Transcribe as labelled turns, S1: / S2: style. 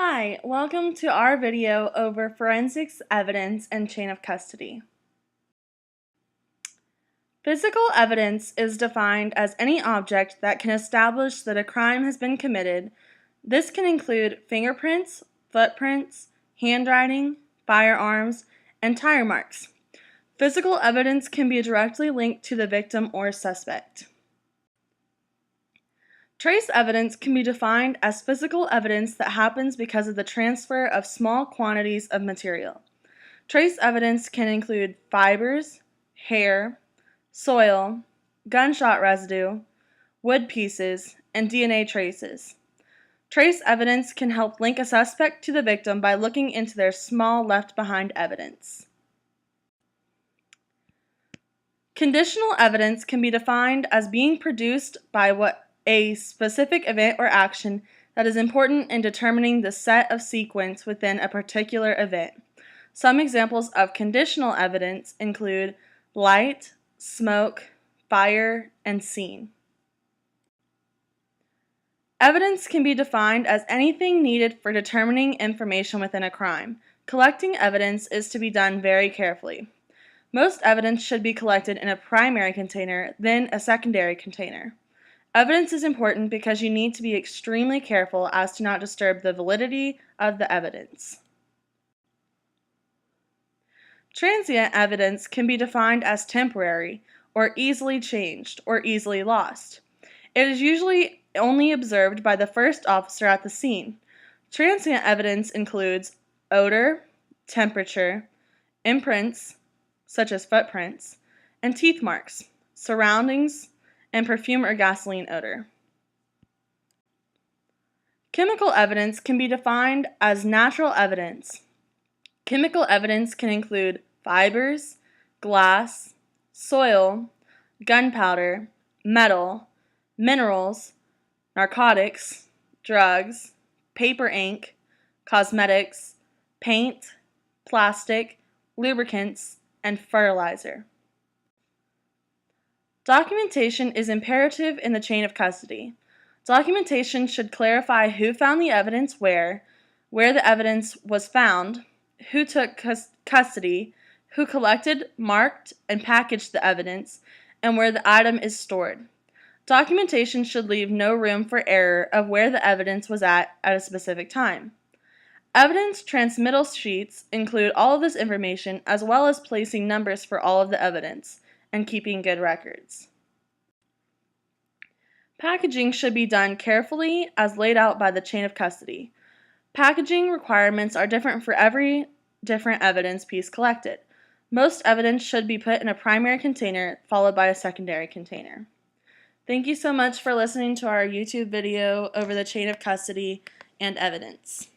S1: Hi, welcome to our video over forensics evidence and chain of custody. Physical evidence is defined as any object that can establish that a crime has been committed. This can include fingerprints, footprints, handwriting, firearms, and tire marks. Physical evidence can be directly linked to the victim or suspect. Trace evidence can be defined as physical evidence that happens because of the transfer of small quantities of material. Trace evidence can include fibers, hair, soil, gunshot residue, wood pieces, and DNA traces. Trace evidence can help link a suspect to the victim by looking into their small left-behind evidence. Conditional evidence can be defined as being produced by a specific event or action that is important in determining the set of sequence within a particular event. Some examples of conditional evidence include light, smoke, fire, and scene. Evidence can be defined as anything needed for determining information within a crime. Collecting evidence is to be done very carefully. Most evidence should be collected in a primary container, then a secondary container. Evidence is important because you need to be extremely careful as to not disturb the validity of the evidence. Transient evidence can be defined as temporary, or easily changed, or easily lost. It is usually only observed by the first officer at the scene. Transient evidence includes odor, temperature, imprints, such as footprints, and teeth marks, surroundings, and perfume or gasoline odor. Chemical evidence can be defined as natural evidence. Chemical evidence can include fibers, glass, soil, gunpowder, metal, minerals, narcotics, drugs, paper ink, cosmetics, paint, plastic, lubricants, and fertilizer. Documentation is imperative in the chain of custody. Documentation should clarify who found the evidence where the evidence was found, who took custody, who collected, marked, and packaged the evidence, and where the item is stored. Documentation should leave no room for error of where the evidence was at a specific time. Evidence transmittal sheets include all of this information as well as placing numbers for all of the evidence and keeping good records. Packaging should be done carefully as laid out by the chain of custody. Packaging requirements are different for every different evidence piece collected. Most evidence should be put in a primary container followed by a secondary container. Thank you so much for listening to our YouTube video over the chain of custody and evidence.